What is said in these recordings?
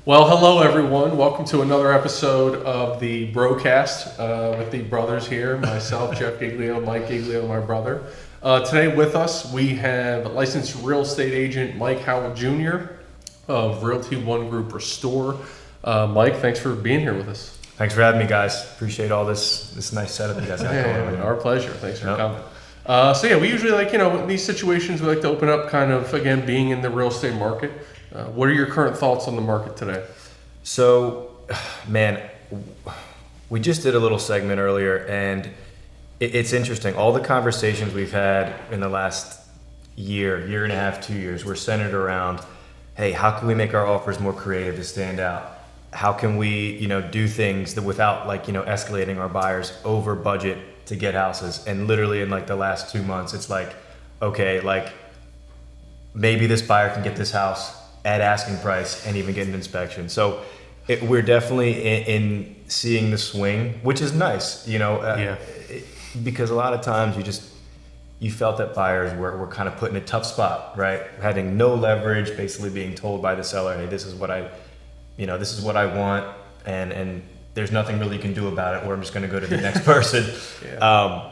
Well, hello everyone. Welcome to another episode of the Broadcast with the brothers here. Myself, Jeff Giglio, Mike Giglio, my brother. Today with us we have licensed real estate agent Mike Howell Jr. of Realty One Group Restore. Mike, thanks for being here with us. Thanks for having me, guys. Appreciate all this nice setup you guys have going on. Our pleasure. Thanks for coming. We usually in these situations we like to open up kind of, again, being in the real estate market. What are your current thoughts on the market today? So, man, we just did a little segment earlier, and it's interesting. All the conversations we've had in the last year and a half, 2 years, were centered around, hey, how can we make our offers more creative to stand out? How can we, do things that without escalating our buyers over budget to get houses? And literally in the last 2 months, it's okay, maybe this buyer can get this house at asking price and even get an inspection. So we're definitely in seeing the swing, which is nice, because a lot of times you felt that buyers were kind of put in a tough spot, right? Having no leverage, basically being told by the seller, hey, this is what I want, and there's nothing really you can do about it, or I'm just going to go to the next person.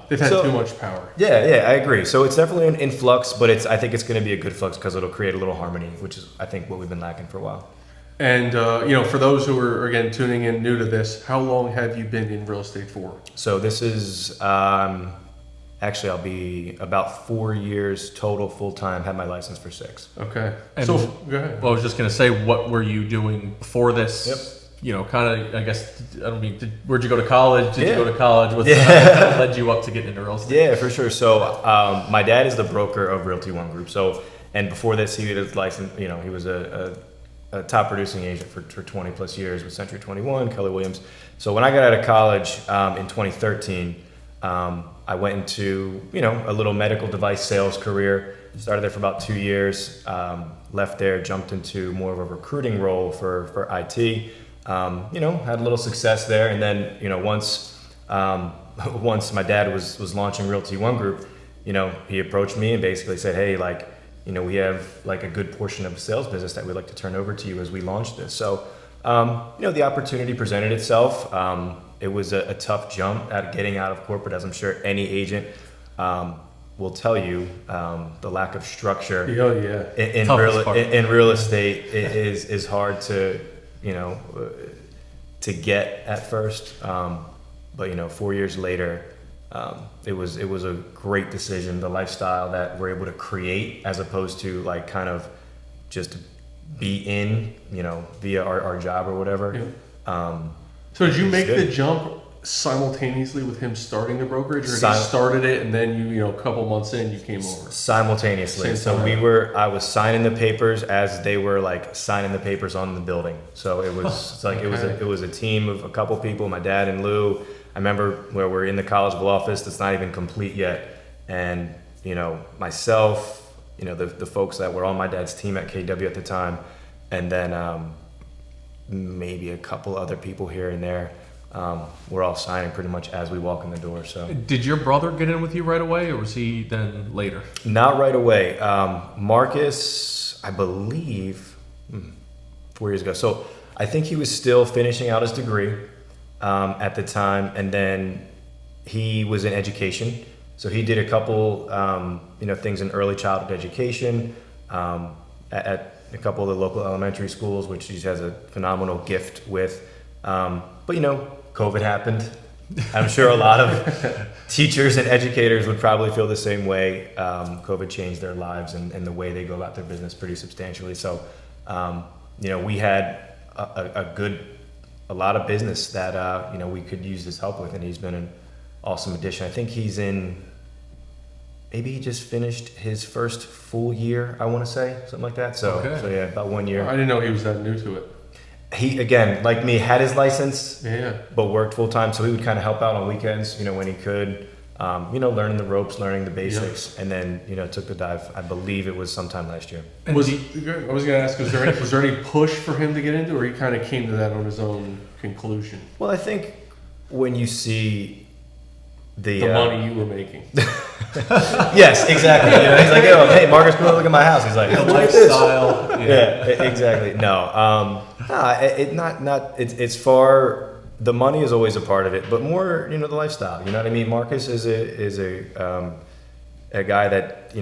They've had too much power. Yeah, I agree. So it's definitely an influx, but I think it's going to be a good flux because it'll create a little harmony, which is, I think, what we've been lacking for a while. And, for those who are, again, tuning in new to this, how long have you been in real estate for? So this is, actually, I'll be about 4 years total full-time, had my license for 6. Okay. And so, go ahead. Well, I was just going to say, what were you doing before this? Yep. Kind of, I guess, where'd you go to college? Did you go to college? What led you up to getting into real estate? Yeah, for sure. So my dad is the broker of Realty One Group. So, and before this, he was licensed, he was a top producing agent for 20 plus years with Century 21, Keller Williams. So when I got out of college in 2013, I went into, a little medical device sales career. Started there for about 2 years, left there, jumped into more of a recruiting role for IT. Had a little success there, and then once my dad was launching Realty One Group, he approached me and basically said, hey, we have a good portion of the sales business that we'd like to turn over to you as we launch this. So the opportunity presented itself. It was a tough jump at getting out of corporate, as I'm sure any agent will tell you. The lack of structure in real estate is hard to to get at first, but 4 years later, it was a great decision. The lifestyle that we're able to create, as opposed to kind of just be in, via our job or whatever. Yeah. So did you make the jump simultaneously with him starting the brokerage, or he started it and then you a couple months in you came over? Simultaneously. So I was signing the papers as they were signing the papers on the building. So it was it was a team of a couple people, my dad and Lou. I remember where we're in the collegeable office that's not even complete yet, and myself, the folks that were on my dad's team at KW at the time, and then maybe a couple other people here and there. We're all signing pretty much as we walk in the door. So, did your brother get in with you right away, or was he then later? Not right away. Marcus, I believe, 4 years ago. So I think he was still finishing out his degree at the time, and then he was in education. So he did a couple, things in early childhood education at a couple of the local elementary schools, which he has a phenomenal gift with. But COVID happened. I'm sure a lot of teachers and educators would probably feel the same way. COVID changed their lives and the way they go about their business pretty substantially. So, we had a lot of business that, we could use his help with, and he's been an awesome addition. I think maybe he just finished his first full year, I want to say, something like that. So yeah, about 1 year. I didn't know he was that new to it. He, again, like me, had his license, but worked full time. So he would kind of help out on weekends, when he could, learning the ropes, learning the basics, and then, took the dive. I believe it was sometime last year. I was going to ask, was there any push for him to get into, or he kind of came to that on his own conclusion? Well, I think when you see the money you were making. Yes, exactly. He's like, hey, Marcus, come look at my house. He's like, the lifestyle. Yeah, exactly. No, It's far. The money is always a part of it, but more, the lifestyle. You know what I mean? Marcus is a guy that,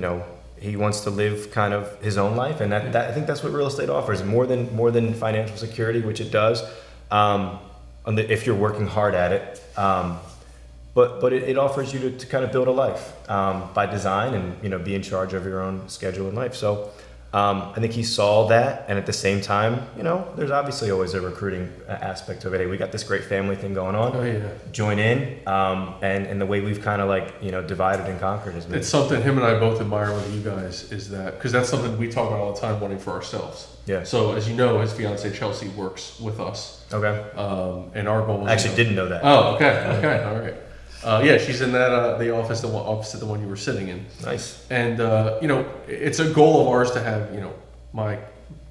he wants to live kind of his own life, and that I think that's what real estate offers, more than financial security, which it does, if you're working hard at it. But it offers you to kind of build a life by design and be in charge of your own schedule in life. So I think he saw that, and at the same time, there's obviously always a recruiting aspect of it. Hey, we got this great family thing going on. Oh yeah. Join in, and the way we've kind of divided and conquered has been. It's something him and I both admire with you guys, is that because that's something we talk about all the time, wanting for ourselves. Yeah. So as you know, his fiance Chelsea works with us. Okay. And our goal is I actually didn't know that. Oh, okay, all right. Yeah, she's in that the office, opposite the one you were sitting in. Nice. And it's a goal of ours to have my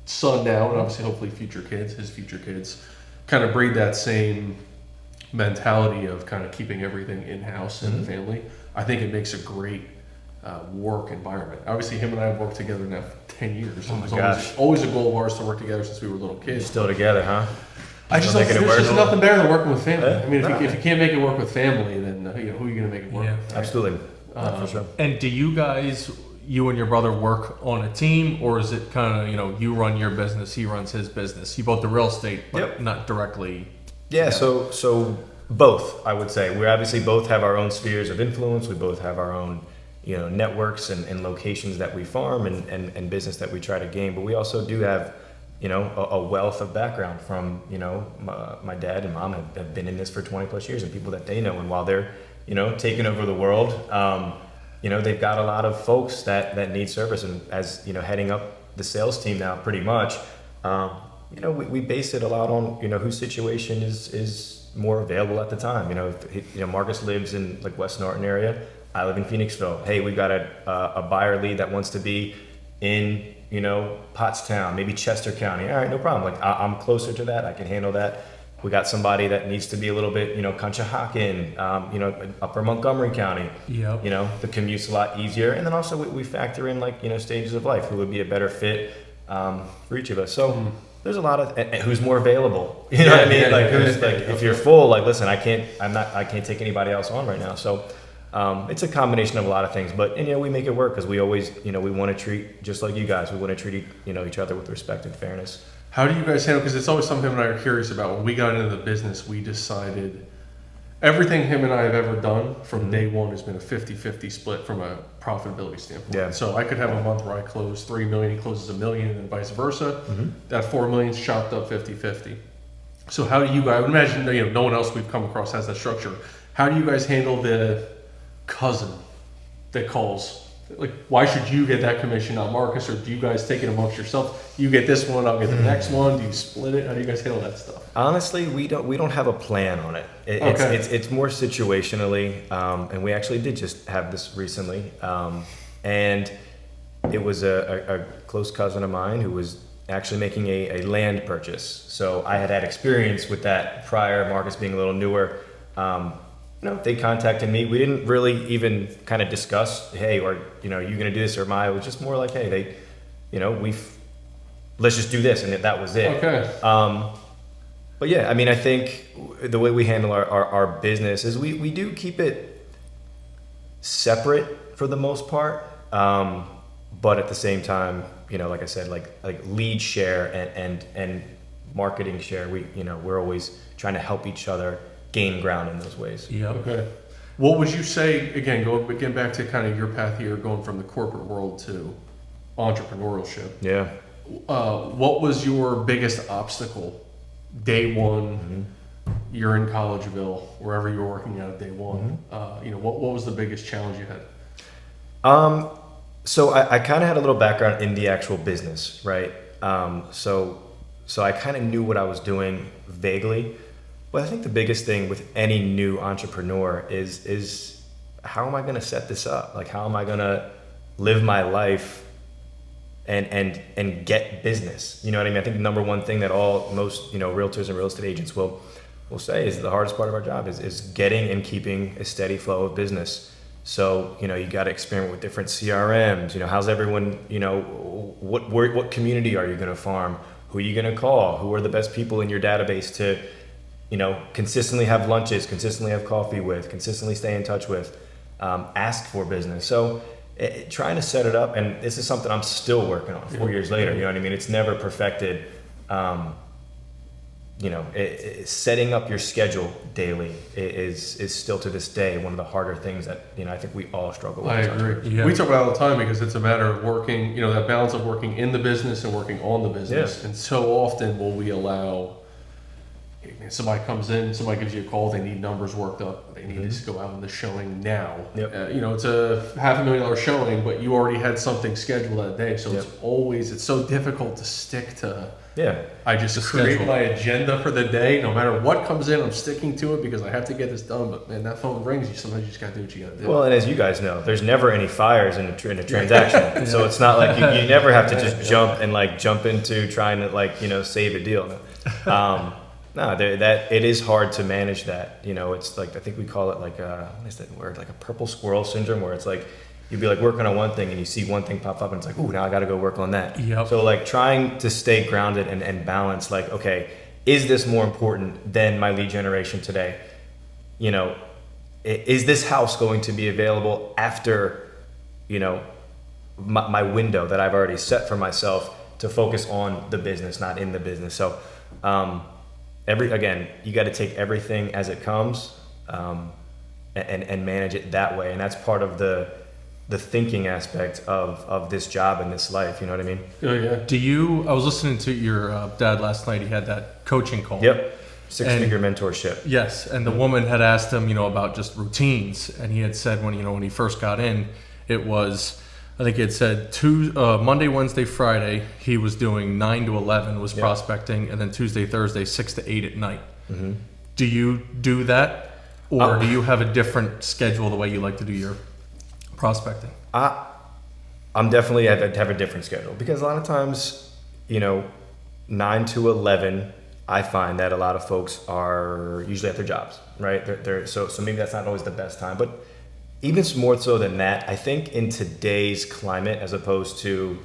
son now, and obviously hopefully his future kids, kind of breed that same mentality of kind of keeping everything in house in the family. I think it makes a great work environment. Obviously, him and I have worked together now for 10 years. Oh my It was gosh. always a goal of ours to work together since we were little kids. Still together, huh? I just Still don't, making it there's work? just nothing better than working with family. Yeah. I mean, if you can't make it work with family, then who are you going to make it work Yeah. with? Right? Absolutely. For sure. And do you and your brother work on a team, or is it kind of, you run your business, he runs his business? You both do real estate, but Yep. not directly. Yeah, so both, I would say. We obviously both have our own spheres of influence. We both have our own, networks and locations that we farm and business that we try to gain. But we also do have, a wealth of background from, my dad and mom have been in this for 20 plus years, and people that they know. And while they're, taking over the world, they've got a lot of folks that need service. And as, heading up the sales team now pretty much, we base it a lot on, whose situation is more available at the time. If Marcus lives in like West Norton area. I live in Phoenixville. Hey, we've got a buyer lead that wants to be in, Pottstown, maybe Chester County. All right, no problem. Like I'm closer to that. I can handle that. We got somebody that needs to be a little bit, Conshohocken, Upper Montgomery County. Yep. The commute's a lot easier. And then also we factor in like, stages of life, who would be a better fit for each of us. So there's a lot of, and who's more available. You know what I mean? If you're full, like, listen, I can't take anybody else on right now. So it's a combination of a lot of things, but we make it work because we always, we want to treat, just like you guys, we want to treat, each other with respect and fairness. How do you guys handle, because it's always something him and I are curious about. When we got into the business, we decided everything him and I have ever done from day one has been a 50-50 split from a profitability standpoint. Yeah. So I could have a month where I close $3 million, he closes $1 million, and vice versa. That $4 million is chopped up 50-50. So how do you guys, I would imagine, no one else we've come across has that structure. How do you guys handle the cousin that calls? Like, why should you get that commission, not Marcus? Or do you guys take it amongst yourself? You get this one, I'll get the next one. Do you split it? How do you guys handle that stuff? Honestly, we don't have a plan on it. It's more situationally, and we actually did just have this recently, and it was a close cousin of mine who was actually making a land purchase. So I had experience with that prior, Marcus being a little newer. They contacted me. We didn't really even kind of discuss, hey, or you going to do this or am I? It was just more like, hey, let's just do this, and that was it. Okay. But yeah, I mean, I think the way we handle our business is we do keep it separate for the most part, but at the same time, like I said, like lead share and marketing share, we're always trying to help each other gain ground in those ways. Yep. Okay. What would you say, again, getting back to kind of your path here, going from the corporate world to entrepreneurship? Yeah. What was your biggest obstacle day one? You're in Collegeville, wherever you're working out of day one. What was the biggest challenge you had? So I kind of had a little background in the actual business, right? So I kind of knew what I was doing vaguely. But I think the biggest thing with any new entrepreneur is how am I going to set this up? Like, how am I going to live my life and get business? You know what I mean? I think the number one thing that most realtors and real estate agents will say is the hardest part of our job is getting and keeping a steady flow of business. So, you got to experiment with different CRMs. How's everyone, what community are you going to farm? who are you going to call? Who are the best people in your database to, consistently have lunches, consistently have coffee with, consistently stay in touch with, ask for business. So trying to set it up, and this is something I'm still working on 4 years later. You know what I mean? It's never perfected. Setting up your schedule daily is still to this day one of the harder things that I think we all struggle with. I agree. Yeah. We talk about it all the time because it's a matter of working, that balance of working in the business and working on the business. Yeah. And so often will we allow somebody comes in, somebody gives you a call, they need numbers worked up, they need to go out on the showing now. Yep. It's a $500,000 showing, but you already had something scheduled that day, so it's so difficult to stick to. Yeah. I just create my agenda for the day. No matter what comes in, I'm sticking to it because I have to get this done. But man, that phone rings. Sometimes you just got to do what you got to do. Well, and as you guys know, there's never any fires in a transaction. So it's not like you never have to just jump into trying to save a deal. No, that it is hard to manage that. It's like, I think we call it what is that word? Like a purple squirrel syndrome, where it's like you'd be working on one thing and you see one thing pop up and it's like, ooh, now I got to go work on that. Yep. So trying to stay grounded and balanced, okay, is this more important than my lead generation today? Is this house going to be available after, my window that I've already set for myself to focus on the business, not in the business. So, again, you got to take everything as it comes, and manage it that way. And that's part of the thinking aspect of this job and this life. You know what I mean? Oh, yeah. I was listening to your dad last night. He had that coaching call. Yep. Six-figure mentorship. Yes. And the woman had asked him, about just routines. And he had said when he first got in, it was, I think he had said Monday, Wednesday, Friday, he was doing 9 to 11 was prospecting. And then Tuesday, Thursday, 6 to 8 at night. Mm-hmm. Do you do that? Or do you have a different schedule the way you like to do your prospecting? I'm definitely have a different schedule because a lot of times, 9 to 11, I find that a lot of folks are usually at their jobs, right? So maybe that's not always the best time, but even more so than that, I think in today's climate, as opposed to,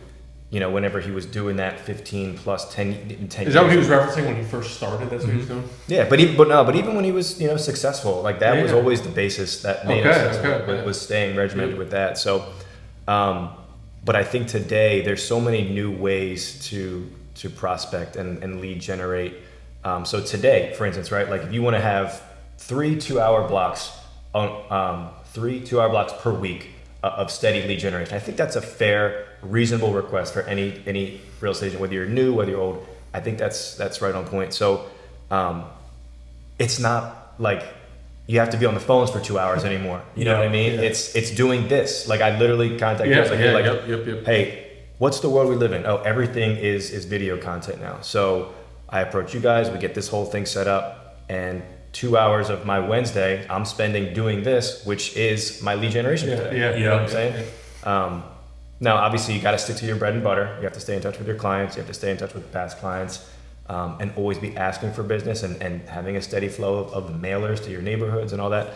whenever he was doing that 15 plus 10 Is years. that what he was referencing when he first started? That's what he was doing? Yeah, but even when he was, successful, that was always the basis that made him successful, was staying regimented with that. So, but I think today there's so many new ways to prospect and lead generate. So today, for instance, right, if you want to have 3 2-hour blocks on 3 2-hour blocks per week of steady lead generation, I think that's a fair, reasonable request for any real estate agent, whether you're new, whether you're old. I think that's right on point. So it's not like you have to be on the phones for 2 hours anymore. You know what I mean? Yeah. It's doing this. I literally contact you. Hey, what's the world we live in? Oh, everything is video content now. So I approach you guys, we get this whole thing set up, and 2 hours of my Wednesday I'm spending doing this, which is my lead generation today. You know what I'm saying? Now, obviously, you got to stick to your bread and butter. You have to stay in touch with your clients. You have to stay in touch with past clients, and always be asking for business and having a steady flow of the mailers to your neighborhoods and all that.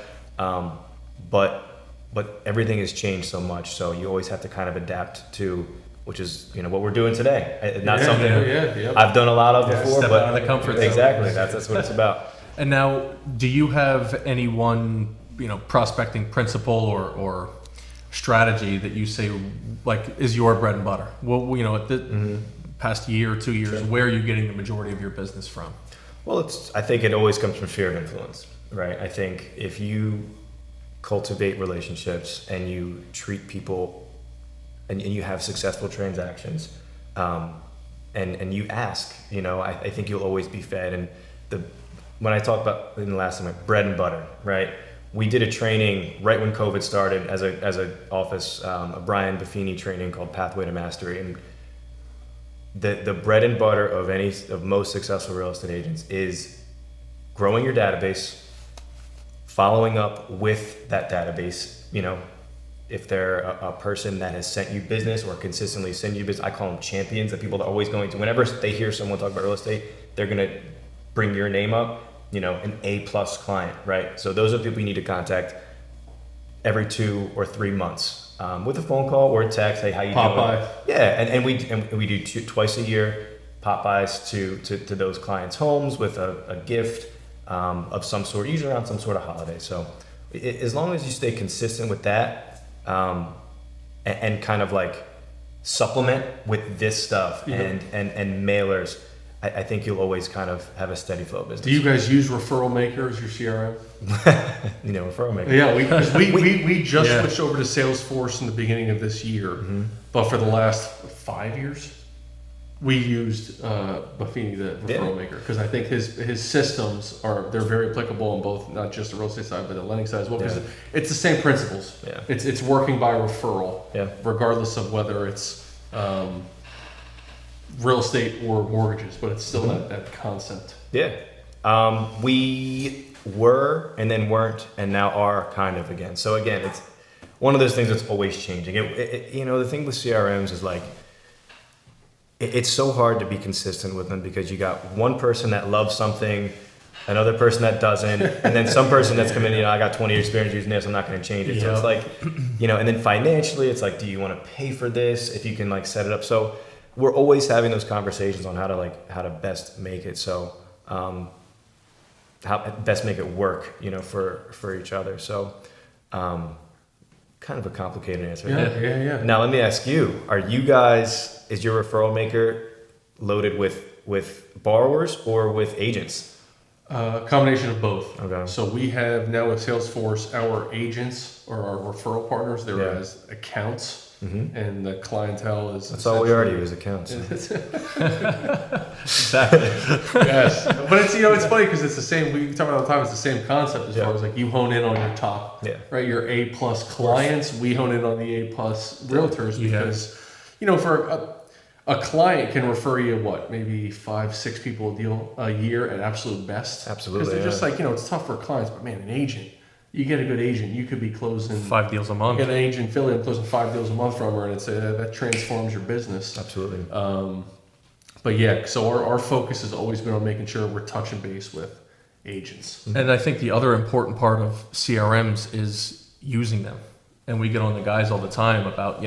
But everything has changed so much, so you always have to kind of adapt to, which is what we're doing today. Not something I've done a lot of before, step but out of the comfort zone. Exactly, that's what it's about. And now, do you have any one prospecting principle or strategy that you say is your bread and butter? Well, at the past year or 2 years, where are you getting the majority of your business from? Well, I think it always comes from sphere of influence, right? I think if you cultivate relationships and you treat people and you have successful transactions, and you ask, I think you'll always be fed. And when I talk about in the last time, bread and butter, right? We did a training right when COVID started as a office, a Brian Buffini training called Pathway to Mastery. And the bread and butter of most successful real estate agents is growing your database, following up with that database. If they're a person that has sent you business or consistently send you business, I call them champions, the people that are always going to, whenever they hear someone talk about real estate, they're going to bring your name up, an A+ client, right? So those are the people you need to contact every 2 or 3 months, with a phone call or a text. Hey, how you doing? Popeye. Yeah, and we do twice a year. pop-bys to those clients' homes with a gift of some sort, usually around some sort of holiday. So as long as you stay consistent with that and kind of like supplement with this stuff and mailers, I think you'll always kind of have a steady flow of business. Do you guys use Referral Maker as your CRM? Referral maker. Yeah, we just switched over to Salesforce in the beginning of this year, but for the last 5 years, we used Buffini, the Referral Maker, because I think his systems they're very applicable on both, not just the real estate side, but the lending side as well. Because it's the same principles. Yeah. It's working by referral, regardless of whether it's real estate or mortgages, but it's still that concept. Yeah. We were and then weren't and now are kind of again. So again, it's one of those things that's always changing. The thing with CRMs is like, it's so hard to be consistent with them because you got one person that loves something, another person that doesn't, and then some person that's coming in, I got 20 years experience using this, I'm not going to change it. So it's like, and then financially, it's like, do you want to pay for this if you can like set it up? So we're always having those conversations on how to best make it how best make it work, for each other. So kind of a complicated answer. Yeah. Now let me ask you, is your referral maker loaded with borrowers or with agents? Combination of both. Okay. So we have now with Salesforce, our agents or our referral partners, they're as accounts. And the clientele is... That's all we already use, accounts. Exactly. Yes. But it's it's funny because it's the same, we talk about all the time, it's the same concept as far as like you hone in on your top, right? Your A+ clients, we hone in on the A+ realtors because, for a client can refer you maybe 5-6 people a year at absolute best. Absolutely. Because they're just like, it's tough for clients, but man, an agent, you get a good agent, you could be closing 5 deals a month. You get an agent in Philly, I'm closing 5 deals a month from her, and that transforms your business. Absolutely. But so our focus has always been on making sure we're touching base with agents. And I think the other important part of CRMs is using them. And we get on the guys all the time about,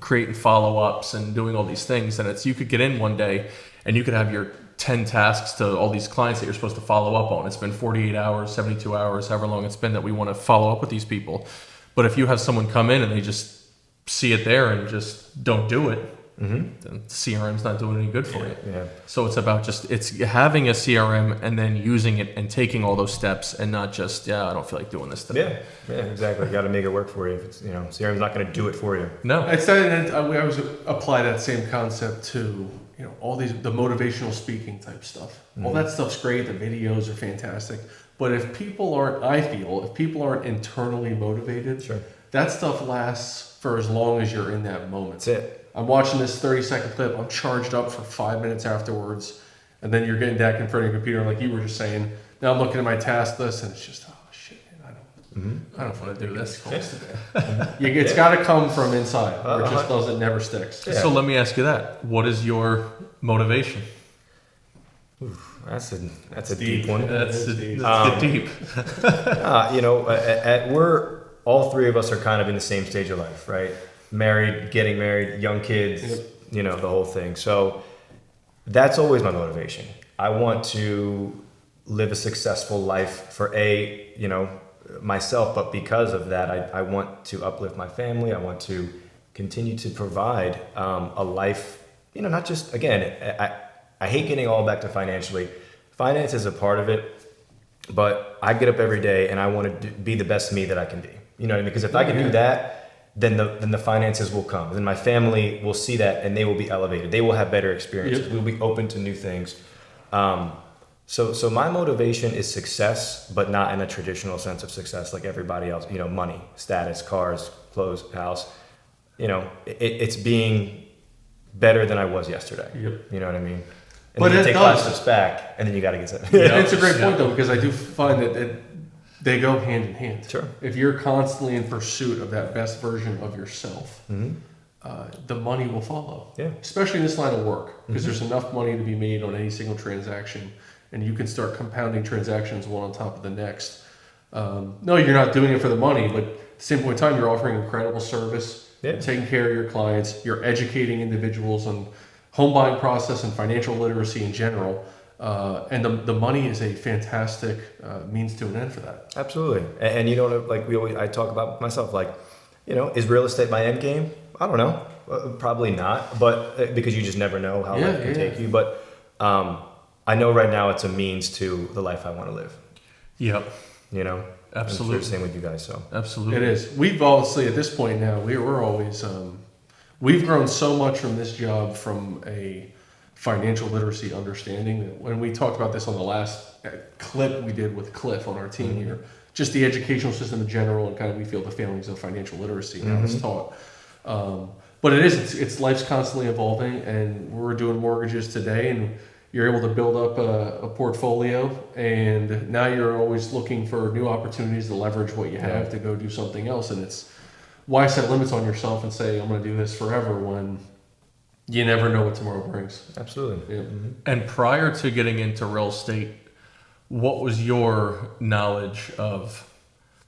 creating follow-ups and doing all these things. And you could get in one day and you could have your 10 tasks to all these clients that you're supposed to follow up on. It's been 48 hours, 72 hours, however long it's been that we want to follow up with these people. But if you have someone come in and they just see it there and just don't do it, then CRM's not doing any good for you. Yeah. So it's about it's having a CRM and then using it and taking all those steps and not just, I don't feel like doing this today. Yeah, exactly. You got to make it work for you. If it's, CRM's not going to do it for you. No. It's that, and I always apply that same concept to all the motivational speaking type stuff. All that stuff's great. The videos are fantastic. But if people aren't internally motivated, that stuff lasts for as long as you're in that moment. That's it. I'm watching this 30-second clip. I'm charged up for 5 minutes afterwards. And then you're getting back in front of your computer, like you were just saying. Now I'm looking at my task list, and it's just, oh, shit, man, I don't want to do this. It's got to come from inside, or it just doesn't, never sticks. Yeah. So let me ask you that. What is your motivation? That's a deep one. That's deep. We're all three of us are kind of in the same stage of life, right? Married, getting married, young kids, the whole thing. So that's always my motivation. I want to live a successful life for myself, but because of that, I want to uplift my family. I want to continue to provide a life, not just, again, I hate getting all back to financially. Finance is a part of it, but I get up every day and I want to be the best me that I can be. You know what I mean? Because if I can do that, then the finances will come. Then my family will see that and they will be elevated. They will have better experiences. We'll be open to new things. So my motivation is success, but not in a traditional sense of success like everybody else. Money, status, cars, clothes, house. It's being better than I was yesterday. You know what I mean? And but then you it take does. 5 steps back, and then you got to get set. It's a great point though, because I do find that they go hand in hand. Sure. If you're constantly in pursuit of that best version of yourself, the money will follow. Yeah. Especially in this line of work, because there's enough money to be made on any single transaction, and you can start compounding transactions one on top of the next. No, you're not doing it for the money, but at the same point in time, you're offering incredible service, taking care of your clients, you're educating individuals on home buying process and financial literacy in general. And the money is a fantastic means to an end for that. Absolutely. And you know, like I talk about myself, like, you know, is real estate my end game? I don't know. Probably not, but because you just never know how life can take you. But I know right now it's a means to the life I want to live. Yep. You know? Absolutely. I'm sure same with you guys, so. Absolutely. It is. We've obviously, at this point now, we're always, we've grown so much from this job from a financial literacy understanding. That when we talked about this on the last clip we did with Cliff on our team here, just the educational system in general and kind of we feel the failings of financial literacy and how it's taught. But it is, it's life's constantly evolving, and we're doing mortgages today, and you're able to build up a portfolio, and now you're always looking for new opportunities to leverage what you have to go do something else. And it's why set limits on yourself and say, I'm going to do this forever, when you never know what tomorrow brings. Absolutely. Yeah. And prior to getting into real estate, what was your knowledge of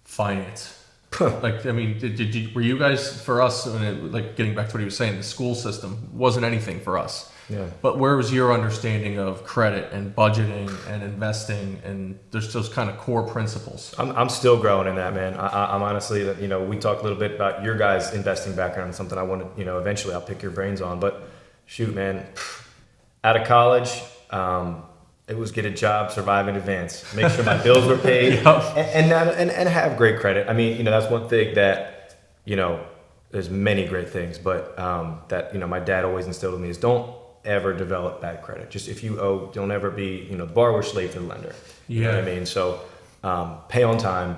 finance? Like, I mean, did you, were you guys, for us, like getting back to what he was saying, the school system wasn't anything for us. Yeah. But where was your understanding of credit and budgeting and investing and there's those kind of core principles? I'm still growing in that, man. I'm honestly, you know, we talked a little bit about your guys' investing background, something I want to, you know, eventually I'll pick your brains on. But shoot, man, out of college, it was get a job, survive in advance, make sure my bills were paid, and have great credit. I mean, you know, that's one thing that, you know, there's many great things, but that, you know, my dad always instilled in me is don't ever develop bad credit. Just if you owe, don't ever be, you know, the borrower slave to the lender. You know what I mean? So pay on time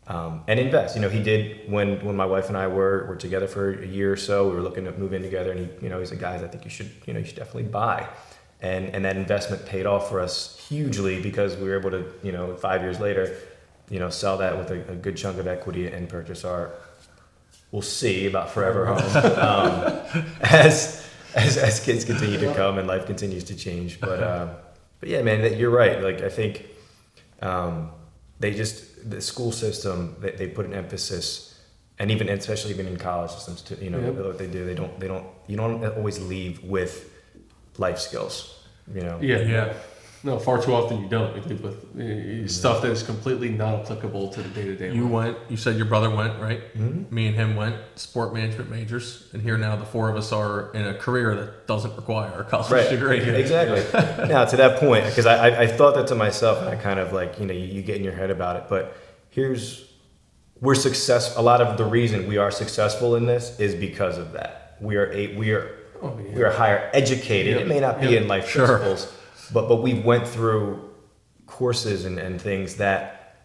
and invest. You know, he did when my wife and I were together for a year or so. We were looking to move in together, and he, you know, he's like, guys, I think you should definitely buy. And that investment paid off for us hugely because we were able to, you know, 5 years later, you know, sell that with a good chunk of equity and purchase our, we'll see about forever home as kids continue to come and life continues to change. But yeah, man, you're right. Like, I think the school system, they put an emphasis, and especially in college systems, to, you know, what they do, you don't always leave with life skills, you know? Yeah. No, far too often you don't. You leave with stuff that is completely not applicable to the day-to-day life. You said your brother went, right? Mm-hmm. Me and him went, sport management majors, and here now the four of us are in a career that doesn't require a college degree. Exactly. Now, to that point, because I thought that to myself, and I kind of like, you know, you get in your head about it, but we're successful. A lot of the reason we are successful in this is because of that. We are higher educated. It may not be in life principles, but we went through courses and things that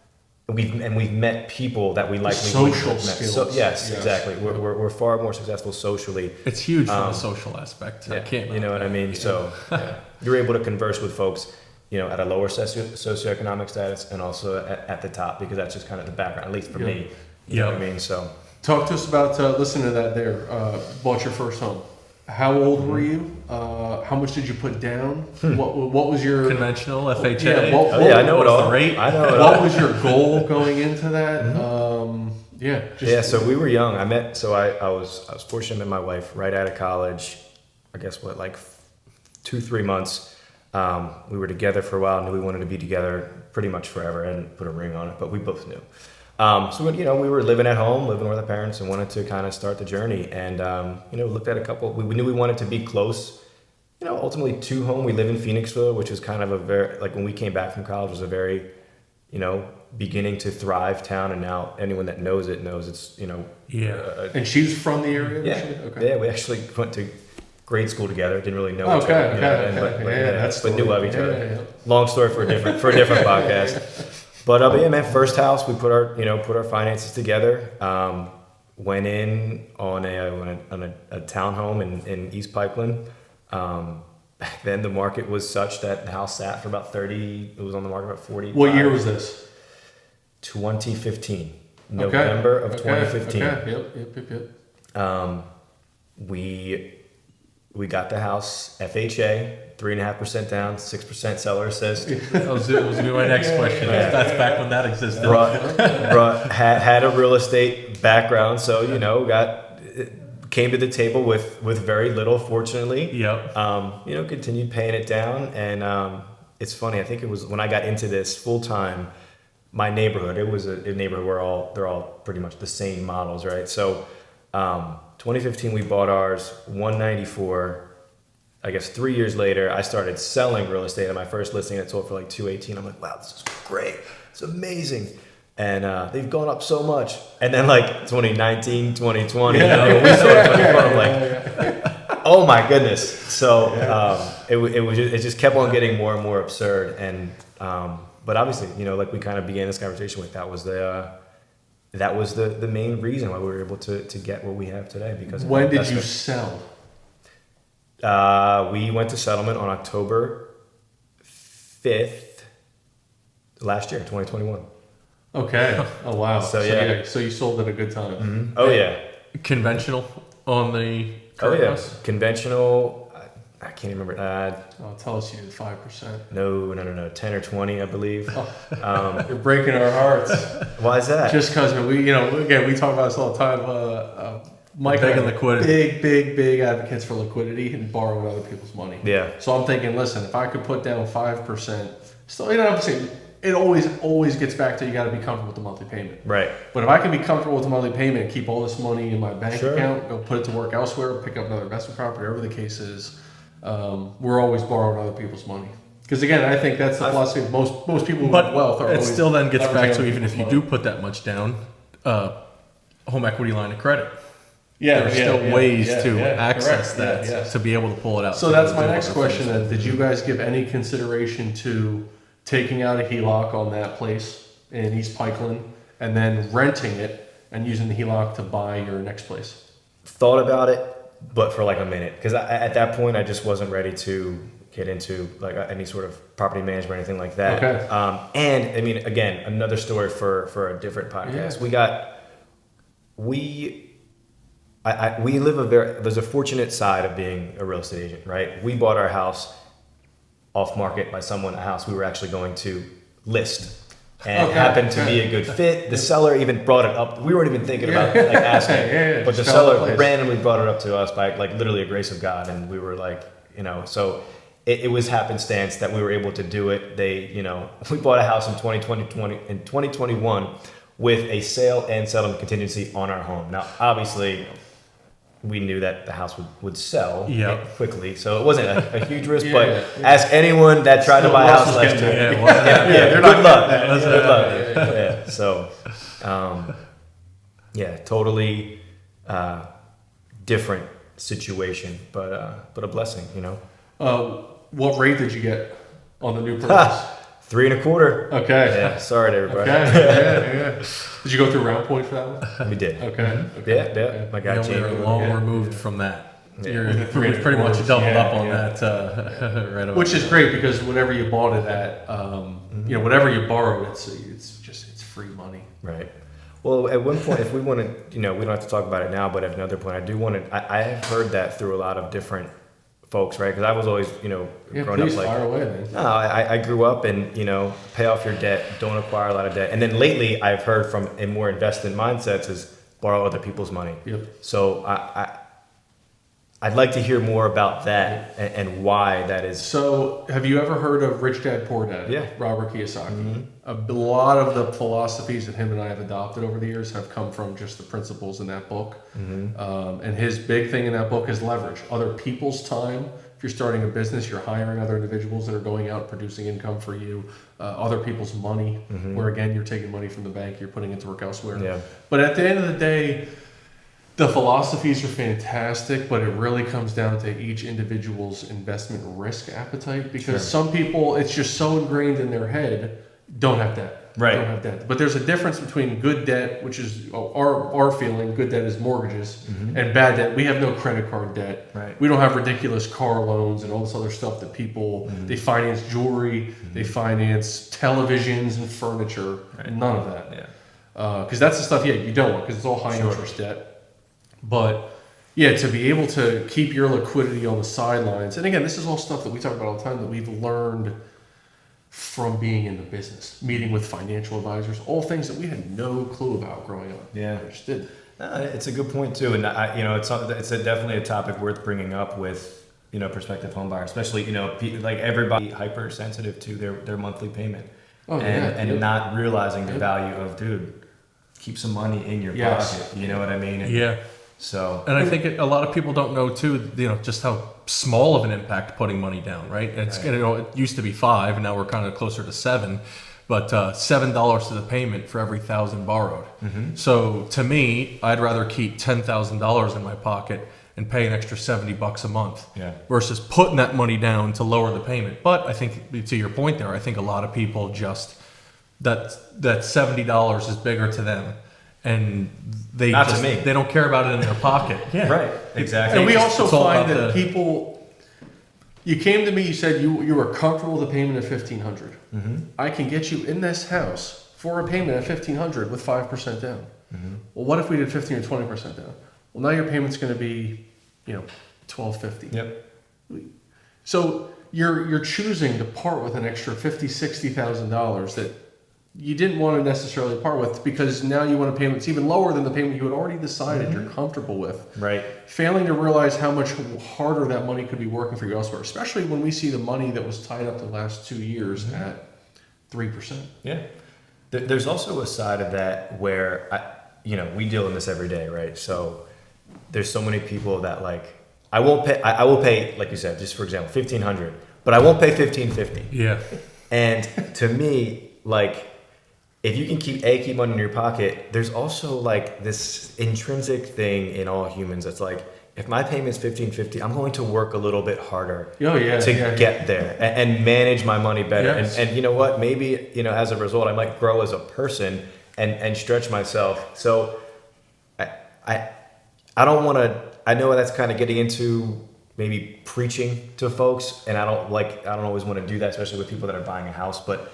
we've met people that we likely social skills. skills. Yes, exactly. We're far more successful socially. It's huge from the social aspect. I can't. You know what I mean? Yeah. So you're able to converse with folks, you know, at a lower socioeconomic status and also at the top, because that's just kind of the background, at least for me. You know what I mean? So talk to us about listening to that there. Bought your first home. How old were you? How much did you put down? What was your conventional FHA? I know it all. Rate? I know it what all. was your goal going into that? So we were young. I was fortunate to meet my wife right out of college. I guess like 2-3 months. We were together for a while. Knew we wanted to be together pretty much forever, and put a ring on it, but we both knew. So, you know, we were living at home, living with our parents, and wanted to kind of start the journey. And, you know, looked at a couple. We knew we wanted to be close, you know, ultimately to home. We live in Phoenixville, which was kind of a very, like when we came back from college, was a very, you know, beginning to thrive town. And now anyone that knows it knows it's, you know. And she's from the area? Yeah. Okay. Yeah, we actually went to grade school together. Didn't really know each other. But knew of each other. Yeah. Long story for a different podcast. But yeah, man, first house, we put our finances together. Went in on a townhome in East Pipeline. Back then the market was such that the house sat for about 30. It was on the market about 40. What year was this? 2015. November of 2015. Okay. Yep. We got the house FHA. 3.5% down, 6% seller assist. That was my next question. That's back when that existed. Had a real estate background, so you know, came to the table with very little, fortunately. Yep. Continued paying it down. And it's funny, I think it was when I got into this full time, my neighborhood, it was a neighborhood where they're all pretty much the same models, right? So 2015, we bought ours, 194. I guess 3 years later, I started selling real estate. And my first listing, I sold for like 218. I'm like, wow, this is great. It's amazing. And they've gone up so much. And then like 2019, 2020, we started 24. I'm like, oh my goodness. So it just kept on getting more and more absurd. And but obviously, like we kind of began this conversation with, that was the main reason why we were able to get what we have today. Because when did you sell? We went to settlement on October 5th last year, 2021. Okay. Oh wow. So you sold at a good time. Mm-hmm. Oh yeah. Conventional on the Oh yeah. house? Conventional. I can't remember. Tell us you did 5%. No, 10 or 20, I believe. You're breaking our hearts. Why is that? Just because we talk about this all the time. Mike Big and I in are liquidity. big advocates for liquidity and borrowing other people's money. Yeah. So I'm thinking, listen, if I could put down 5%, still, I'm saying it always gets back to you got to be comfortable with the monthly payment. Right. But if I can be comfortable with the monthly payment and keep all this money in my bank Sure. account, go put it to work elsewhere, pick up another investment property, whatever the case is, we're always borrowing other people's money. Because again, I think that's the philosophy of most people with wealth are it always still then gets back to, leveraging even if you money. do put that much down, home equity line of credit. Yeah, There's still ways to access correct. that Yeah, yes. to be able to pull it out. So to that's do my other next things. question then. Did you guys give any consideration to taking out a HELOC on that place in East Pikeland and then renting it and using the HELOC to buy your next place? Thought about it, but for like a minute, because at that point I just wasn't ready to get into like any sort of property management or anything like that. Okay. And I mean, again, another story for a different podcast. Yeah. We live there's a fortunate side of being a real estate agent, right? We bought our house off market by someone, a house we were actually going to list. And it happened to be a good fit. The seller even brought it up. We weren't even thinking about like asking, but the seller randomly brought it up to us by like literally a grace of God. And we were like, so it was happenstance that we were able to do it. We bought a house in 2021 with a sale and settlement contingency on our home. Now, obviously, we knew that the house would sell quickly, so it wasn't a huge risk. But ask anyone that tried to buy a house last year. They're good luck. Good luck. Yeah. So, totally different situation, but a blessing, What rate did you get on the new purchase? 3.25. Okay. Yeah. Sorry to everybody. Okay. Did you go through round point for that one? We did. Okay. Yeah. My guy we were Jamie. long removed from that. Yeah. You're pretty much doubled up on that right away. Which is great because whatever you bought it at, whatever you borrowed, it's free money. Right. Well, at one point, if we want to, we don't have to talk about it now, but at another point, I do want to. I have heard that through a lot of different folks, right? Because I was always, growing up like, fire away, man. no, I grew up and, pay off your debt, don't acquire a lot of debt. And then lately I've heard from a more invested mindsets is borrow other people's money. Yep. So I'd like to hear more about that and why that is. So, have you ever heard of Rich Dad Poor Dad? Yeah. Robert Kiyosaki. A lot of the philosophies that him and I have adopted over the years have come from just the principles in that book. And his big thing in that book is leverage. Other people's time. If you're starting a business, you're hiring other individuals that are going out and producing income for you. Other people's money, where again, you're taking money from the bank, you're putting it to work elsewhere. Yeah. But at the end of the day, the philosophies are fantastic, but it really comes down to each individual's investment risk appetite because some people, it's just so ingrained in their head, don't have debt. Right. Don't have debt. But there's a difference between good debt, which is our feeling, good debt is mortgages, and bad debt. We have no credit card debt. Right. We don't have ridiculous car loans and all this other stuff that people, they finance jewelry, they finance televisions and furniture, none of that. Yeah. Because that's the stuff, you don't want, because it's all high interest debt. But to be able to keep your liquidity on the sidelines, and again, this is all stuff that we talk about all the time that we've learned from being in the business, meeting with financial advisors, all things that we had no clue about growing up. Yeah. I just did. It's a good point too, and it's definitely a topic worth bringing up with prospective home buyers, especially like everybody hypersensitive to their monthly payment, and not realizing the value of keep some money in your pocket. You know what I mean? So, and I think a lot of people don't know too, just how small of an impact putting money down, right? It's it used to be 5, and now we're kind of closer to 7, but $7 to the payment for every 1,000 borrowed. Mm-hmm. So to me, I'd rather keep $10,000 in my pocket and pay an extra $70 a month, versus putting that money down to lower the payment. But I think to your point there, I think a lot of people just that $70 is bigger to them. And they don't care about it in their pocket. Right, exactly. And we also find that people, you came to me, you said you were comfortable with a payment of $1,500. Mm-hmm. I can get you in this house for a payment of $1,500 with 5% down. Mm-hmm. Well, what if we did 15 or 20% down? Well, now your payment's going to be, $1,250. Yep. So you're choosing to part with an extra $50,000, $60,000 that you didn't want to necessarily part with, because now you want a payment that's even lower than the payment you had already decided you're comfortable with. Right. Failing to realize how much harder that money could be working for you elsewhere, especially when we see the money that was tied up the last 2 years at 3%. Yeah. There's also a side of that where, we deal in this every day, right? So there's so many people that I will pay, like you said, just for example, $1,500, but I won't pay $1,550. Yeah. And to me, if you can keep money in your pocket, there's also this intrinsic thing in all humans that's if my payment's $1,550, I'm going to work a little bit harder to get there and manage my money better. Yes. And you know what? Maybe, as a result, I might grow as a person and stretch myself. So I don't want to, I know that's kind of getting into maybe preaching to folks, and I don't always want to do that, especially with people that are buying a house, but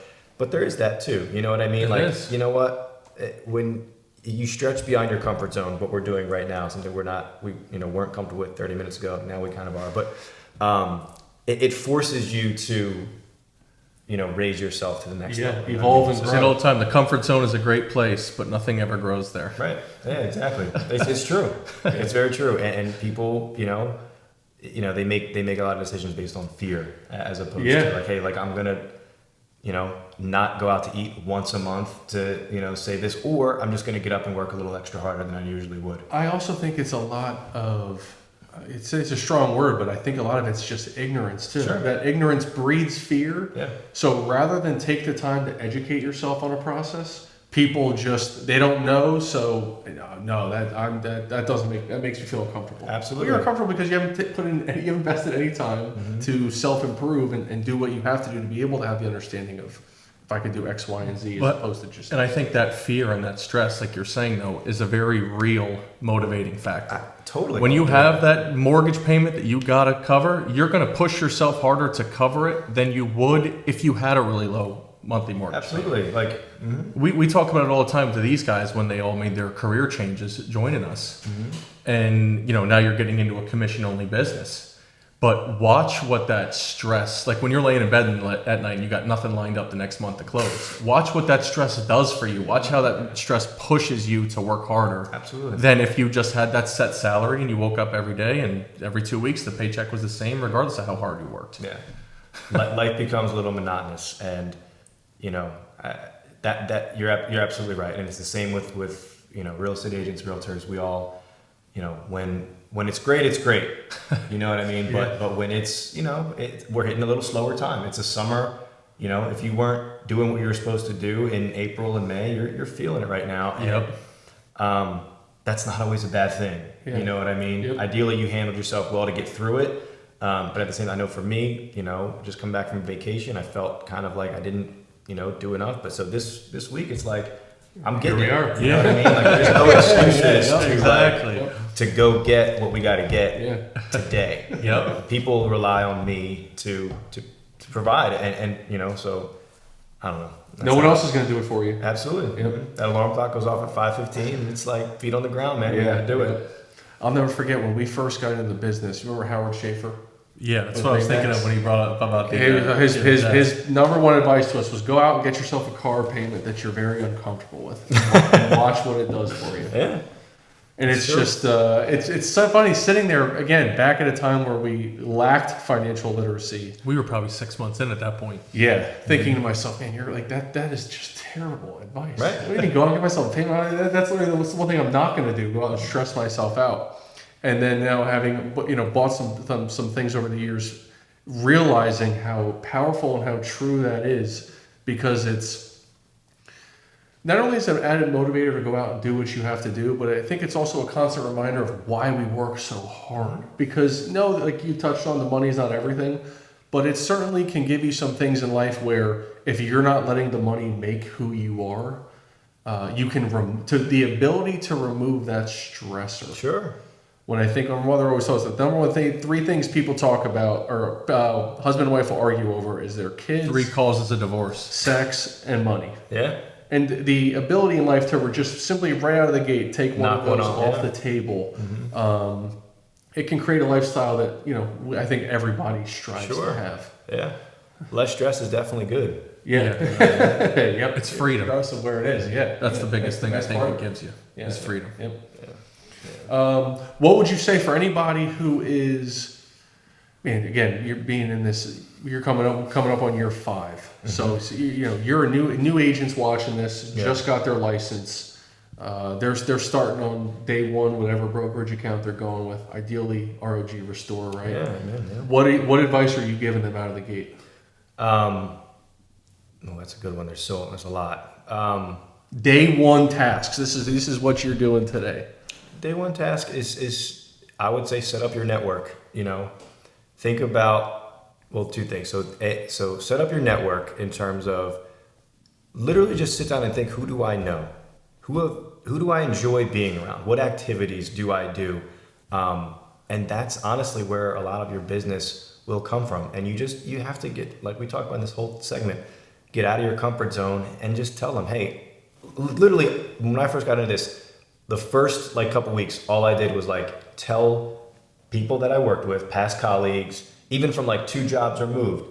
there is that too. You know what I mean? Is. You know what? When you stretch beyond your comfort zone, what we're doing right now, something we weren't comfortable with 30 minutes ago. Now we kind of are, but it forces you to, raise yourself to the next level. Evolve and grow. All the time, the comfort zone is a great place, but nothing ever grows there. Right. Yeah, exactly. It's true. It's very true. And people, they make a lot of decisions based on fear, as opposed to hey, I'm gonna, not go out to eat once a month to, say this, or I'm just going to get up and work a little extra harder than I usually would. I also think it's a lot of, it's a strong word, but I think a lot of it's just ignorance too. Sure. That ignorance breeds fear. Yeah. So rather than take the time to educate yourself on a process, people they don't know. So that that makes you feel uncomfortable. Absolutely. Well, you're uncomfortable because you haven't you haven't invested any time to self-improve and do what you have to do to be able to have the understanding of, if I could do X, Y, and Z, as opposed to just. And I think that fear and that stress, like you're saying though, is a very real motivating factor. Totally. When you have that mortgage payment that you gotta cover, you're gonna push yourself harder to cover it than you would if you had a really low monthly mortgage Absolutely. payment. We talk about it all the time to these guys when they all made their career changes joining us. And now you're getting into a commission only business. But watch what that stress, when you're laying in bed at night and you got nothing lined up the next month to close, watch what that stress does for you. Watch how that stress pushes you to work harder. Absolutely. Than if you just had that set salary and you woke up every day and every 2 weeks the paycheck was the same regardless of how hard you worked. Yeah. Life becomes a little monotonous, and that you're absolutely right. And it's the same with real estate agents, realtors. We all, when it's great, it's great. You know what I mean? But when it's, we're hitting a little slower time. It's a summer. If you weren't doing what you were supposed to do in April and May, you're feeling it right now. And, that's not always a bad thing. Yeah. You know what I mean? Yep. Ideally, you handled yourself well to get through it. But at the same time, I know for me, just come back from vacation, I felt kind of like I didn't, do enough. But so this week, it's I'm getting there. You know what I mean? There's no excuses exactly to go get what we got to get today. People rely on me to provide, and so I don't know. No one else is going to do it for you. Absolutely. Yep. That alarm clock goes off at 5:15, and it's feet on the ground, man. You got to do it. I'll never forget when we first got into the business. You remember Howell Jr? Yeah, that's what I was thinking of when he brought up about the. His number one advice to us was go out and get yourself a car payment that you're very uncomfortable with, and watch what it does for you. Yeah. And it's Sure. just, it's so funny sitting there, again, back at a time where we lacked financial literacy. We were probably 6 months in at that point. Yeah, thinking to myself, man, you're like, that is just terrible advice. Right. What do you mean, go out and get myself a payment? That's literally the one thing I'm not going to do, go out and stress myself out. And then now having, bought some things over the years, realizing how powerful and how true that is, because it's, not only is it an added motivator to go out and do what you have to do, but I think it's also a constant reminder of why we work so hard. Because, like you touched on, the money's not everything, but it certainly can give you some things in life where if you're not letting the money make who you are, you can, the ability to remove that stressor. Sure. When I think, my mother always tells us the number one thing, 3 things people talk about, or husband and wife will argue over, is their kids, 3 causes of divorce. sex, and money. Yeah. And the ability in life to just simply right out of the gate take one Knock of those one off, off yeah. the table, it can create a lifestyle that I think everybody strives Sure. to have. Yeah. Less stress is definitely good. Yeah, yep. It's freedom. Regardless of where it is. Yeah, That's the biggest thing I best think part. it gives you is freedom. Yep. What would you say for anybody who is, man? Again, you're being in this. You're coming up on year 5. So you're a new agents watching this. Yeah. Just got their license. They're starting on day 1, whatever brokerage account they're going with. Ideally, ROG Restore, right? Yeah, man. What advice are you giving them out of the gate? That's a good one. There's a lot. Day 1 tasks. This is what you're doing today. Day 1 task is I would say set up your network. Think about 2 things. So set up your network in terms of literally just sit down and think, who do I know? Who do I enjoy being around? What activities do I do? And that's honestly where a lot of your business will come from. And you have to get, like we talked about in this whole segment, get out of your comfort zone and just tell them, hey, literally when I first got into this, the first couple weeks, all I did was tell people that I worked with, past colleagues, even from 2 jobs removed.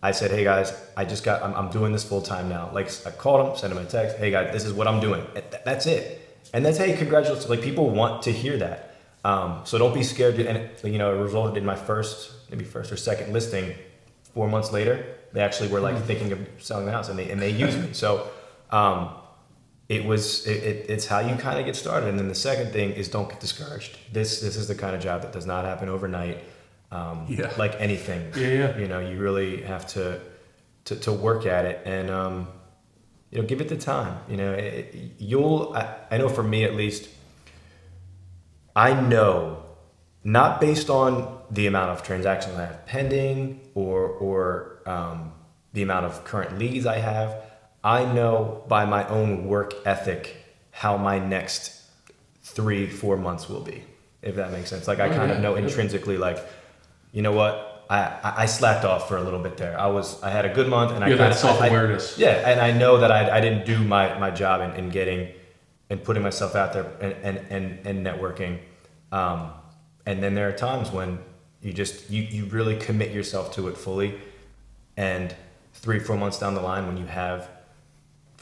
I said, hey guys, I'm doing this full time now. I called them, sent them a text. Hey guys, this is what I'm doing. That's it. And that's, hey, congratulations. People want to hear that. So don't be scared. And it resulted in my first or second listing. 4 months later, they actually were thinking of selling the house, and they used me. So it's how you kind of get started. And then the second thing is don't get discouraged. This is the kind of job that does not happen overnight. Like anything. Yeah. You really have to work at it and give it the time. I know for me at least, I know, not based on the amount of transactions I have pending or the amount of current leads I have, I know by my own work ethic how my next 3-4 months will be, if that makes sense. I kind of know intrinsically, you know what, I slacked off for a little bit there. I had a good month, and I that self-awareness. and I know that I didn't do my job in getting and putting myself out there and networking. And then there are times when you really commit yourself to it fully, and 3-4 months down the line, when you have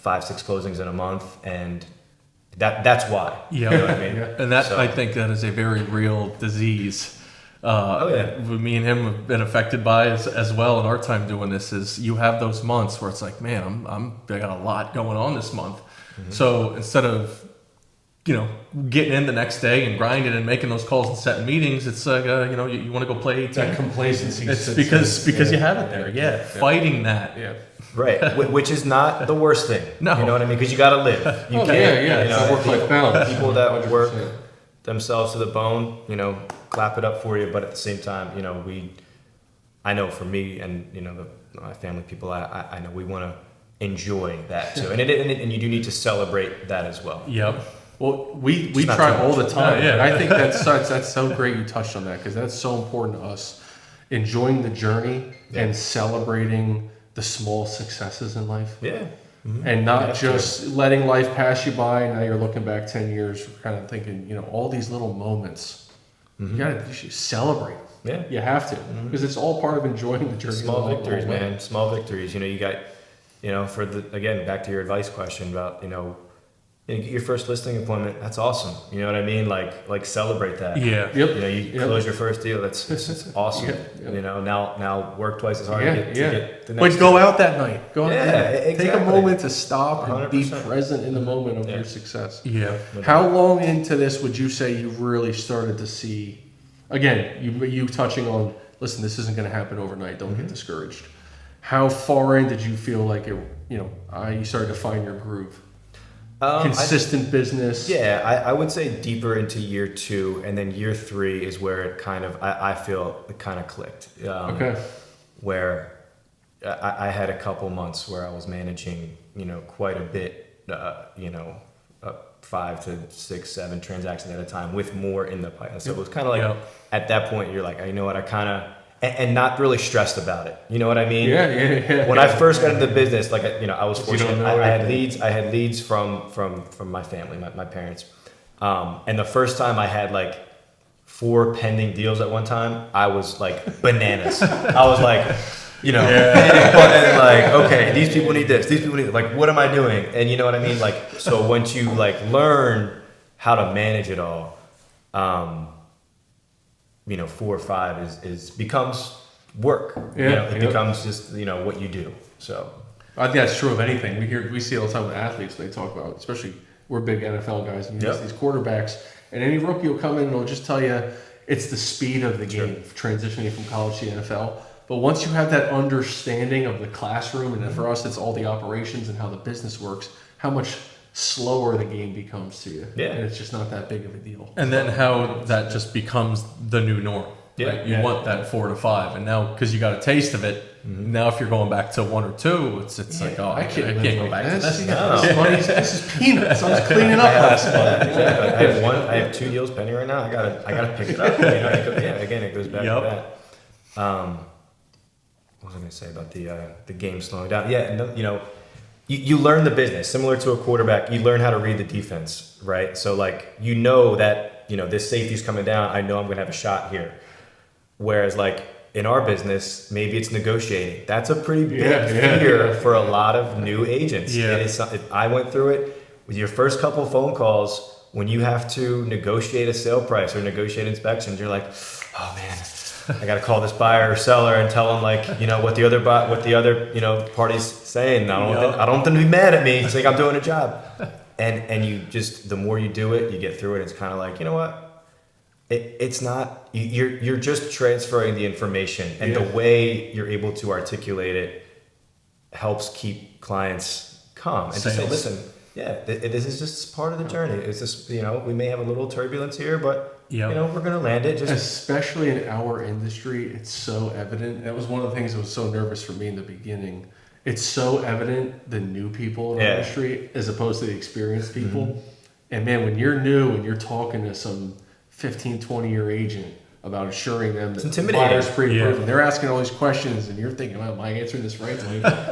5-6 closings in a month, and that's why. Yeah. You know what I mean? And I think that is a very real disease. Me and him have been affected by as well in our time doing this. Is you have those months where it's man, I got a lot going on this month. Mm-hmm. So instead of getting in the next day and grinding and making those calls and setting meetings, it's you want to go play. That complacency. It's because you have it there. Yeah. Fighting that. Yeah. Right, which is not the worst thing. No. You know what I mean? Because you got to live. You can't. It's a work-life balance. People that 100%. work themselves to the bone, clap it up for you. But at the same time, I know for me and my family, people, I know we want to enjoy that too, and you do need to celebrate that as well. Yep. Well, we not try too all the time. Yeah. And I think that's so great you touched on that, because that's so important to us. Enjoying the journey and celebrating the small successes in life. Yeah. Mm-hmm. And not just letting life pass you by. Now you're looking back 10 years, kind of thinking, all these little moments. Mm-hmm. You should celebrate. Yeah. You have to, because it's all part of enjoying the journey. Small along victories, the way. man. Small victories. You got, again, back to your advice question about, You get your first listing appointment. That's awesome. You know what I mean? Like celebrate that. Yeah. Yep. You know, you close your first deal. It's awesome. Yep. You know, now work twice as hard Yeah, to yeah. get the next But go deal. out that night. Go out. Yeah, Take a exactly. moment to stop and be 100%. present in the moment of Yeah. your success. Yeah. How long into this would you say you really started to see? Again, you touching on. Listen, this isn't going to happen overnight. Don't get discouraged. How far in did you feel like it? You started to find your groove. Consistent business. I would say deeper into year 2, and then year 3 is where it kind of I feel it kind of clicked. Okay. Where I had a couple months where I was managing, quite a bit, 5 to 6, 7 transactions at a time with more in the pipeline. So it was kind of like at that point you're like, you know what, I kind of and not really stressed about it. You know what I mean? Yeah. When I first got into the business, like I was You fortunate. don't know I had everything. leads. I had leads from my family, my parents. And the first time I had like 4 pending deals at one time, I was like bananas. I was like, and like, okay, these people need this. These people need like, what am I doing? And you know what I mean? Like, so once you like learn how to manage it all, 4 or 5 is becomes work. It becomes just what you do. So I think that's true of anything. We see it all the time with athletes. They talk about, especially we're big NFL guys, and you see these quarterbacks, and any rookie will come in and will just tell you it's the speed of the game, transitioning from college to the NFL. But once you have that understanding of the classroom, and then for us, it's all the operations and how the business works, how much slower the game becomes to you. Yeah. And it's just not that big of a deal. And then how that just becomes the new norm. Yeah. Right? You want that 4 to 5, and now because you got a taste of it, now if you're going back to 1 or 2, it's like, oh, I can't go back to this. This is peanuts. I was cleaning up last month. I have 2 deals pending right now. I gotta pick it up. Again, it goes back to that. What was I going to say about the game slowing down? You learn the business similar to a quarterback. You learn how to read the defense, right? So like that this safety's coming down. I know I'm going to have a shot here. Whereas like in our business, maybe it's negotiating. That's a pretty big fear for a lot of new agents. Yeah. I went through it with your first couple phone calls. When you have to negotiate a sale price or negotiate inspections, you're like, oh man, I got to call this buyer or seller and tell them like, what the other party's saying. I don't want them to be mad at me. Think I'm doing a job. And you just, the more you do it, you get through it. It's kind of like, you know what? It's not, you're just transferring the information, and the way you're able to articulate it helps keep clients calm and just say, listen, this is just part of the journey. It's just, we may have a little turbulence here, but we're going to land it. Especially in our industry, it's so evident. That was one of the things that was so nervous for me in the beginning. It's so evident the new people in our industry as opposed to the experienced people. And man, when you're new and you're talking to some 15, 20-year agent about assuring them that the buyer's pre-approved, and they're asking all these questions, and you're thinking, well, am I answering this right?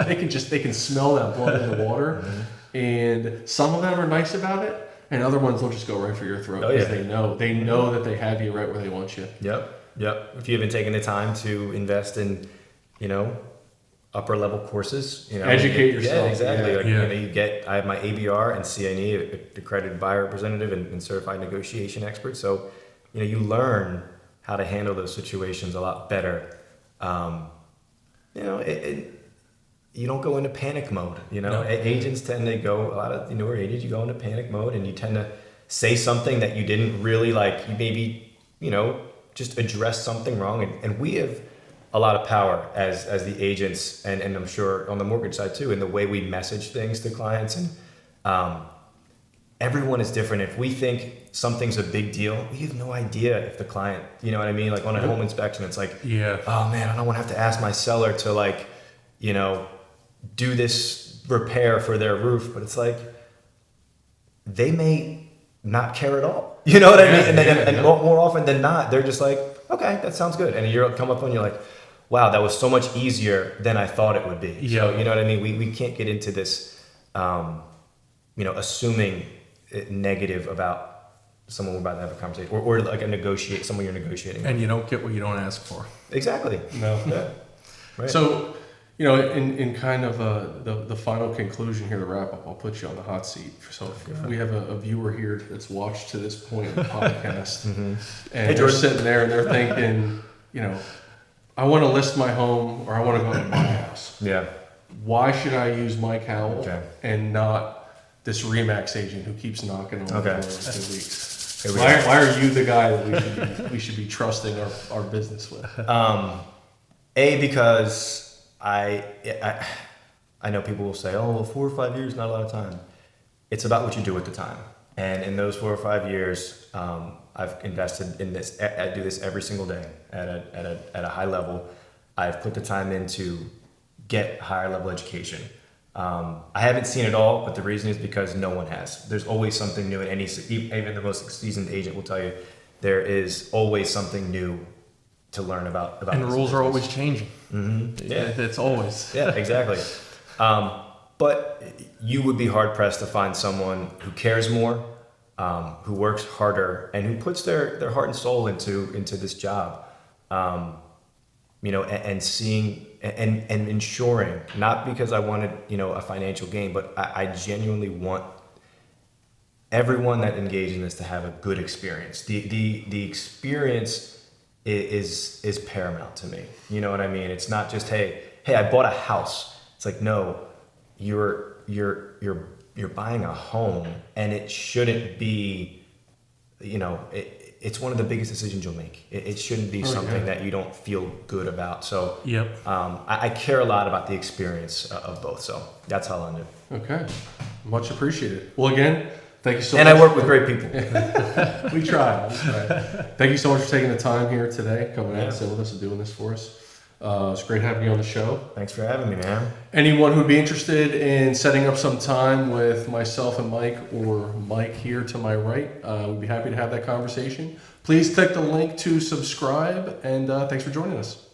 They can smell that blood in the water. And some of them are nice about it, and other ones will just go right for your throat because they know that they have you right where they want you. Yep. If you haven't taken the time to invest in, upper level courses, educate yourself. Yeah, exactly. I have my ABR and CNE, accredited buyer representative and certified negotiation expert. So, you learn how to handle those situations a lot better. You don't go into panic mode. Agents tend to go, a lot of newer agents, you go into panic mode and you tend to say something that you didn't really like. You maybe, just address something wrong. And we have a lot of power as the agents, and I'm sure on the mortgage side too, in the way we message things to clients. And everyone is different. If we think something's a big deal, we have no idea if the client, you know what I mean? Like on a home inspection, it's like, oh man, I don't want to have to ask my seller to like, do this repair for their roof, but it's like, they may not care at all. You know what I mean? And more often than not, they're just like, okay, that sounds good. And you'll come up and you're like, wow, that was so much easier than I thought it would be. So, you know what I mean? We can't get into this, assuming negative about someone we're about to have a conversation or like someone you're negotiating with. And you don't get what you don't ask for. Exactly. No. Yeah. Right. So, in kind of the final conclusion here to wrap up, I'll put you on the hot seat. So if we have a viewer here that's watched to this point in the podcast, and they're Jordan. sitting there and they're thinking, I want to list my home or I want to go to my house. Yeah. Why should I use Mike Howell Okay. and not this Remax agent who keeps knocking on the door Okay. every 2 weeks? Here we Why, go. why are you the guy that we should be trusting our business with? Because I know people will say, oh, well, 4 or 5 years, not a lot of time. It's about what you do with the time. And in those 4 or 5 years, I've invested in this. I do this every single day at a high level. I've put the time in to get higher level education. I haven't seen it all, but the reason is because no one has. There's always something new, and even the most seasoned agent will tell you there is always something new to learn about. And the this rules are business. always changing. Mm-hmm. Yeah. It's always. Yeah, exactly. But you would be hard pressed to find someone who cares more, who works harder, and who puts their heart and soul into this job. And seeing and ensuring, not because I wanted a financial gain, but I genuinely want everyone that engages in this to have a good experience. The experience is paramount to me. You know what I mean? It's not just hey, I bought a house. It's like, no, you're buying a home, and it shouldn't be, it's one of the biggest decisions you'll make. It shouldn't be something that you don't feel good about. So Yep. I care a lot about the experience of both. So that's how I do. Okay, much appreciated. Well, again, thank you so much. And I work with great people. We try. Thank you so much for taking the time here today, coming out and sitting with us and doing this for us. It's great having you on the show. Thanks for having me, man. Anyone who'd be interested in setting up some time with myself and Mike, or Mike here to my right, we'd be happy to have that conversation. Please click the link to subscribe, and thanks for joining us.